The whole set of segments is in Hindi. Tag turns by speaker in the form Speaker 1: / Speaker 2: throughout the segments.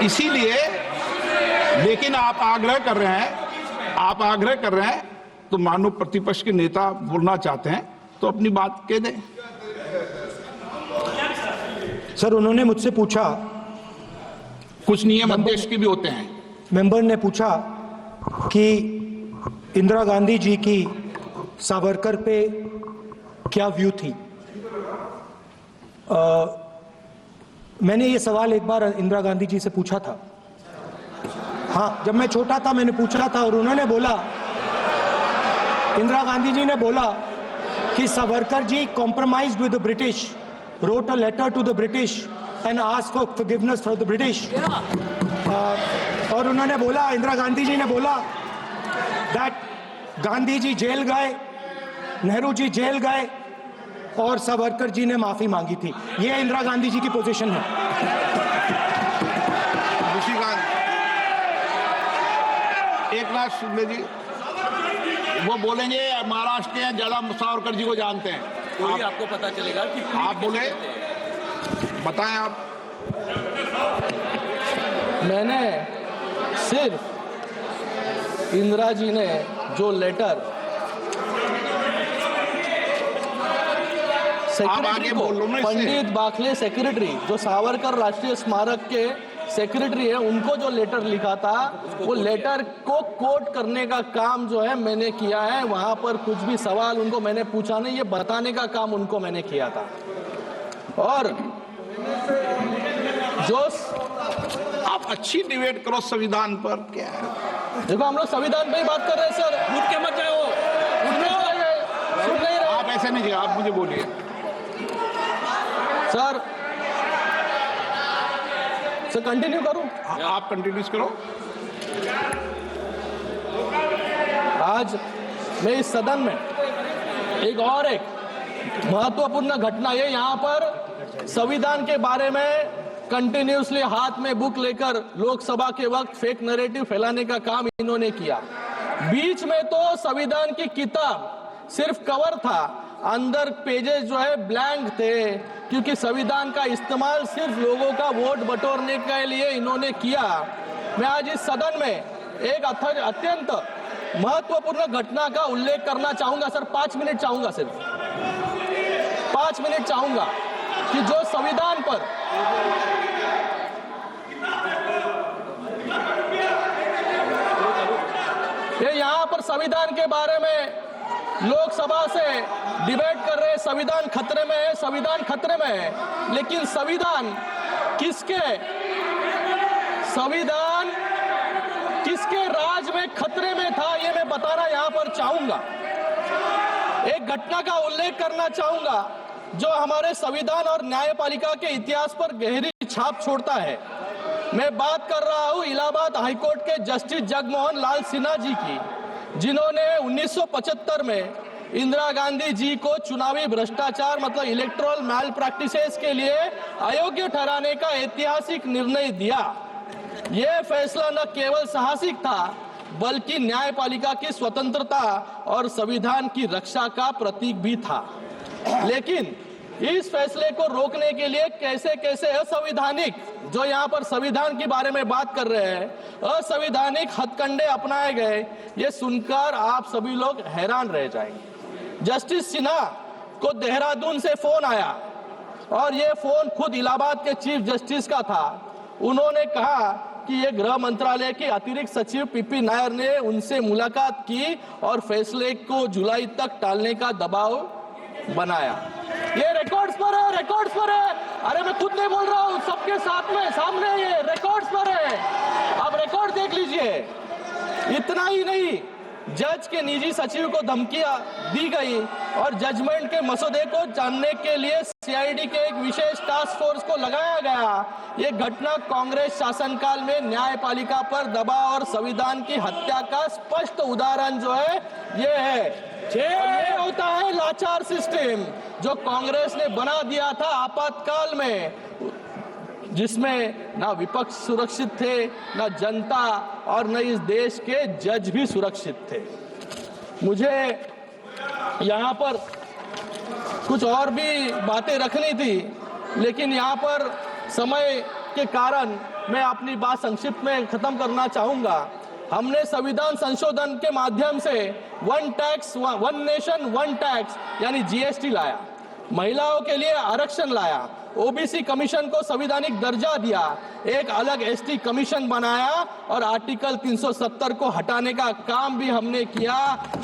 Speaker 1: इसीलिए, लेकिन आप आग्रह कर रहे हैं, तो मानो प्रतिपक्ष के नेता बोलना चाहते हैं तो अपनी बात कह दें।
Speaker 2: सर, उन्होंने मुझसे पूछा,
Speaker 1: कुछ नियम अध्यक्ष के भी होते हैं।
Speaker 2: मेंबर ने पूछा कि इंदिरा गांधी जी की सावरकर पे क्या व्यू थी। मैंने ये सवाल एक बार इंदिरा गांधी जी से पूछा था। हाँ, जब मैं छोटा था मैंने पूछा था और उन्होंने बोला, इंदिरा गांधी जी ने बोला कि Savarkar ji compromised with the British, wrote a letter to the British and asked for forgiveness for the British. और उन्होंने बोला, इंदिरा गांधी जी ने बोला that गांधी जी जेल गए, नेहरू जी जेल गए और सावरकर जी ने माफी मांगी थी। ये इंदिरा गांधी जी की पोजीशन है।
Speaker 1: एक नाथ शिंदे जी वो बोलेंगे, महाराष्ट्र के ज्यादा सावरकर जी को जानते हैं।
Speaker 3: कोई आपको पता चलेगा कि
Speaker 1: आप बोले, बताएं आप।
Speaker 3: मैंने सिर्फ इंदिरा जी ने जो लेटर सेक्रेटरी को, पंडित बाखले सेक्रेटरी जो सावरकर राष्ट्रीय स्मारक के सेक्रेटरी है, उनको जो लेटर लिखा था, वो लेटर को कोट करने का काम जो है मैंने किया है। वहां पर कुछ भी सवाल उनको मैंने पूछा नहीं, ये बताने का काम उनको मैंने किया था। और जो
Speaker 1: आप अच्छी डिबेट करो संविधान पर, क्या है?
Speaker 3: देखो, हम लोग संविधान पे ही बात कर रहे हैं सर। उठ के मत जाओ, सुन नहीं रहे।
Speaker 1: आप ऐसे नहीं, आप मुझे बोलिए
Speaker 3: सर कंटिन्यू करूं?
Speaker 1: आप कंटिन्यू करो।
Speaker 3: आज मैं इस सदन में एक महत्वपूर्ण घटना है। यहाँ पर संविधान के बारे में कंटिन्यूसली हाथ में बुक लेकर लोकसभा के वक्त फेक नैरेटिव फैलाने का काम इन्होंने किया। बीच में तो संविधान की किताब सिर्फ कवर था, अंदर पेजेस जो है ब्लैंक थे, क्योंकि संविधान का इस्तेमाल सिर्फ लोगों का वोट बटोरने के लिए इन्होंने किया। मैं आज इस सदन में एक अत्यंत महत्वपूर्ण घटना का उल्लेख करना चाहूंगा सर। 5 मिनट चाहूंगा, सिर्फ 5 मिनट चाहूंगा कि जो संविधान पर यहाँ पर संविधान के बारे में लोकसभा से डिबेट कर रहे हैं, संविधान खतरे में है, संविधान खतरे में है। लेकिन संविधान किसके राज में खतरे में था, ये मैं बताना यहाँ पर चाहूंगा। एक घटना का उल्लेख करना चाहूंगा जो हमारे संविधान और न्यायपालिका के इतिहास पर गहरी छाप छोड़ता है। मैं बात कर रहा हूँ इलाहाबाद हाईकोर्ट के जस्टिस जगमोहन लाल सिन्हा जी की, जिन्होंने 1975 में इंदिरा गांधी जी को चुनावी भ्रष्टाचार मतलब इलेक्टोरल मैल प्रैक्टिसेस के लिए अयोग्य ठहराने का ऐतिहासिक निर्णय दिया। यह फैसला न केवल साहसिक था, बल्कि न्यायपालिका की स्वतंत्रता और संविधान की रक्षा का प्रतीक भी था। लेकिन इस फैसले को रोकने के लिए कैसे कैसे असंवैधानिक, जो यहाँ पर संविधान के बारे में बात कर रहे हैं, असंवैधानिक हथकंडे अपनाए गए, ये सुनकर आप सभी लोग हैरान रह जाएंगे। जस्टिस सिन्हा को देहरादून से फोन आया और ये फोन खुद इलाहाबाद के चीफ जस्टिस का था। उन्होंने कहा कि ये गृह मंत्रालय के अतिरिक्त सचिव पीपी नायर ने उनसे मुलाकात की और फैसले को जुलाई तक टालने का दबाव बनाया। ये रिकॉर्ड्स पर है, रिकॉर्ड्स पर है। अरे मैं खुद नहीं बोल रहा हूँ, सबके साथ में सामने ये रिकॉर्ड्स पर है, आप रिकॉर्ड देख लीजिए। इतना ही नहीं, जज के निजी सचिव को धमकियां दी गई और जजमेंट के मसौदे को जानने के लिए सीआईडी के एक विशेष टास्क फोर्स को लगाया गया। ये घटना कांग्रेस शासनकाल में न्यायपालिका पर दबाव और संविधान की हत्या का स्पष्ट उदाहरण जो है ये है। ये होता है लाचार सिस्टम जो कांग्रेस ने बना दिया था आपातकाल में, जिसमें ना विपक्ष सुरक्षित थे, ना जनता और न इस देश के जज भी सुरक्षित थे। मुझे यहाँ पर कुछ और भी बातें रखनी थी, लेकिन यहाँ पर समय के कारण मैं अपनी बात संक्षिप्त में खत्म करना चाहूंगा। हमने संविधान संशोधन के माध्यम से one tax one nation one tax यानी जीएसटी लाया, महिलाओं के लिए आरक्षण लाया, ओबीसी कमीशन को संवैधानिक दर्जा दिया, एक अलग एसटी कमीशन बनाया और आर्टिकल 370 को हटाने का काम भी हमने किया,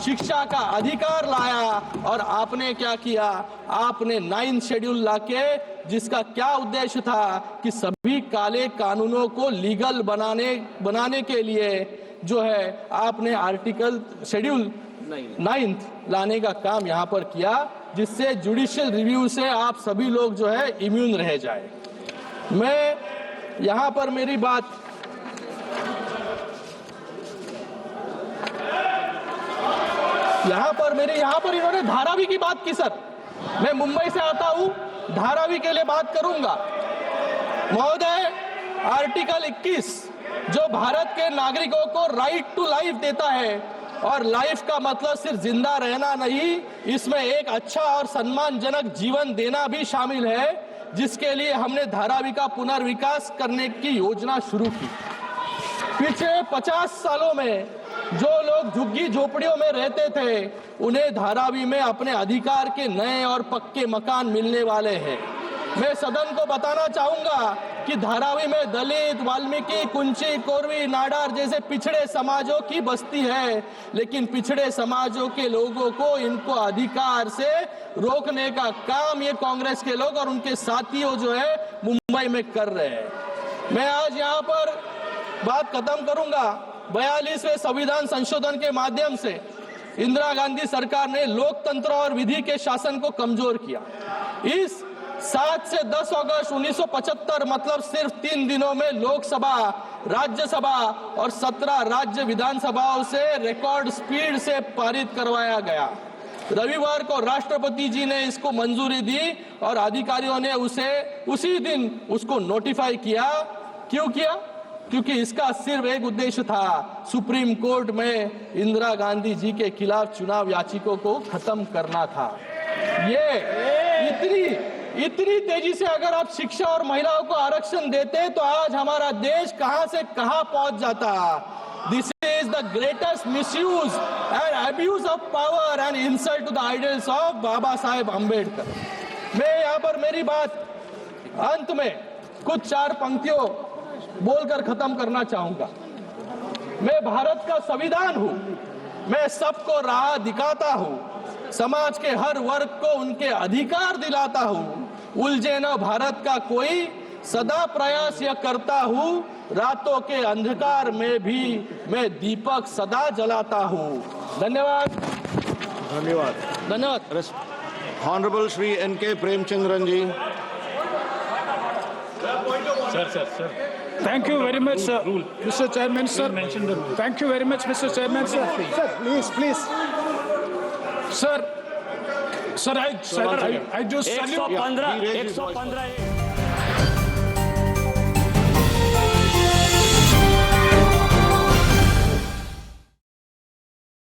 Speaker 3: शिक्षा का अधिकार लाया। और आपने क्या किया? आपने 9th शेड्यूल लाके, जिसका क्या उद्देश्य था कि सभी काले कानूनों को लीगल बनाने के लिए जो है आपने आर्टिकल शेड्यूल 9th लाने का काम यहाँ पर किया, जिससे जुडिशियल रिव्यू से आप सभी लोग जो है इम्यून रह जाए। मैं यहाँ पर मेरी बात यहाँ पर इन्होंने धारावी की बात की। सर, मैं मुंबई से आता हूँ, धारावी के लिए बात करूंगा। महोदय, आर्टिकल 21 जो भारत के नागरिकों को राइट टू लाइफ देता है, और लाइफ का मतलब सिर्फ जिंदा रहना नहीं, इसमें एक अच्छा और सम्मानजनक जीवन देना भी शामिल है, जिसके लिए हमने धारावी का पुनर्विकास करने की योजना शुरू की। पिछले 50 सालों में जो लोग झुग्गी झोपड़ियों में रहते थे, उन्हें धारावी में अपने अधिकार के नए और पक्के मकान मिलने वाले हैं। मैं सदन को बताना चाहूंगा कि धारावी में दलित, वाल्मीकि, कुंची, कोरवी, नाडार जैसे पिछड़े समाजों की बस्ती है, लेकिन पिछड़े समाजों के लोगों को इनको अधिकार से रोकने का काम ये कांग्रेस के लोग और उनके साथियों जो है मुंबई में कर रहे हैं। मैं आज यहाँ पर बात खत्म करूंगा। 42वें संविधान संशोधन के माध्यम से इंदिरा गांधी सरकार ने लोकतंत्र और विधि के शासन को कमजोर किया। इस 7 से 10 अगस्त 1975 मतलब सिर्फ 3 दिनों में लोकसभा, राज्यसभा और 17 राज्य विधानसभाओं से रिकॉर्ड स्पीड से पारित करवाया गया। रविवार को राष्ट्रपति जी ने इसको मंजूरी दी और अधिकारियों ने उसी दिन उसको नोटिफाई किया। क्यों किया? क्योंकि इसका सिर्फ एक उद्देश्य था, सुप्रीम कोर्ट में इंदिरा गांधी जी के खिलाफ चुनाव याचिकों को खत्म करना था। ये इतनी तेजी से अगर आप शिक्षा और महिलाओं को आरक्षण देते तो आज हमारा देश कहां से कहां पहुंच जाता। This is the greatest misuse and abuse of power and insult to the ideals of Baba Saheb Ambedkar. मैं यहाँ पर मेरी बात अंत में कुछ 4 पंक्तियों बोलकर खत्म करना चाहूंगा। मैं भारत का संविधान हूं, मैं सबको राह दिखाता हूं, समाज के हर वर्ग को उनके अधिकार दिलाता हूं, उलझे न भारत का कोई, सदा प्रयास यह करता हूं, रातों के अंधकार में भी मैं दीपक सदा जलाता हूं। धन्यवाद।
Speaker 4: Honorable Shri N.K. Premchandran ji.
Speaker 5: Sir. Thank you very much, sir. Mr. Chairman, sir. Thank you very much, Mr. Chairman, sir.
Speaker 2: Sir, please.
Speaker 5: Sir, I just salute.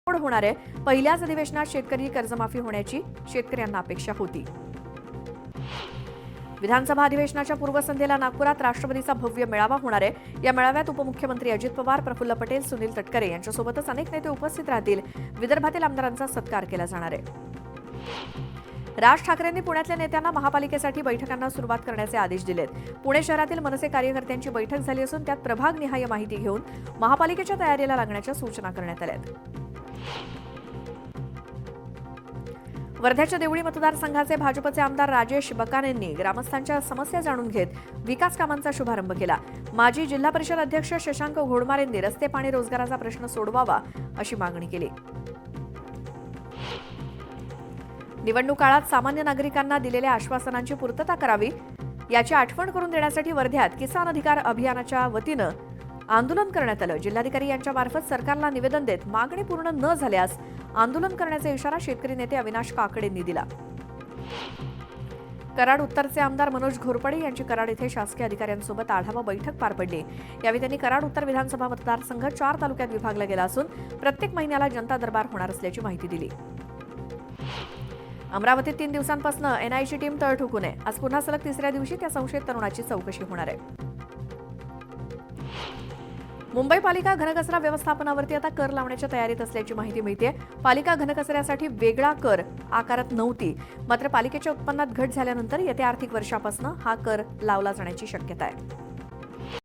Speaker 6: 115 होणार आहे। पहिल्याच अधिवेशनात शेतकरी कर्जमाफी होण्याची शेतकऱ्यांना अपेक्षा होती। विधानसभा अधिवेशनाच्या पूर्वसंध्येला नागपुरात राष्ट्रवादीचा भव्य मेळावा होणार आहे। या मेळाव्यात उपमुख्यमंत्री अजित पवार, प्रफुल्ल पटेल, सुनील तटकरे यांच्यासोबतच अनेक नेते उपस्थित राहतील। विदर्भातील आमदारांचा सत्कार केला जाणार आहे। राज ठाकरेंनी पुण्यातल्या नेत्यांना महापालिकेसाठी बैठकांना सुरुवात करण्याचे आदेश दिलेत। पुणे शहरातील मनसे कार्यकर्त्यांची बैठक झाली असून त्यात प्रभागनिहाय माहिती घेऊन महापालिकेच्या तयारीला लागण्याच्या सूचना करण्यात आल्यात। वर्ध्याच्या देवळी मतदारसंघाचे भाजपचे आमदार राजेश बकानेंनी ग्रामस्थांच्या समस्या जाणून घेत विकास कामांचा शुभारंभ केला। माजी जिल्हा परिषद अध्यक्ष शशांक घोडमारेंनी रस्ते, पाणी, रोजगाराचा प्रश्न सोडवावा अशी मागणी केली। निवडणूक काळात सामान्य नागरिकांना दिलेल्या आश्वासनांची पूर्तता करावी याची आठवण करून देण्यासाठी वर्ध्यात किसान अधिकार अभियानाच्या वतीनं आंदोलन करण्यात आलं। जिल्हाधिकारी यांच्या मार्फत सरकारला निवेदन देत मागणी पूर्ण न झाल्यास आंदोलन करण्याचा इशारा शेतकरी नेते अविनाश काकडेंनी दिला। कराड उत्तरचे आमदार मनोज घोरपडे यांची कराड येथे शासकीय अधिकाऱ्यांसोबत आढावा बैठक पार पडली। यावेळी त्यांनी कराड उत्तर विधानसभा मतदारसंघ 4 तालुक्यात विभागला गेला असून प्रत्येक महिन्याला जनता दरबार होणार असल्याची माहिती दिली। अमरावतीत 3 दिवसांपासून एनआयची टीम तळ ठोकून आहे। आज पुन्हा सलग 3ऱ्या दिवशी त्या संशयित तरुणाची चौकशी होणार आहे। मुंबई पालिका घनकचरा व्यवस्थापनावरती आता कर लावण्याच्या तयारीत असल्याची माहिती मिळते. पालिका घनकचऱ्यासाठी वेगळा कर आकारत नव्हती, मात्र पालिकेच्या उत्पन्नात घट झाल्यानंतर येत्या आर्थिक वर्षापासून हा कर लावला जाण्याची शक्यता आहे.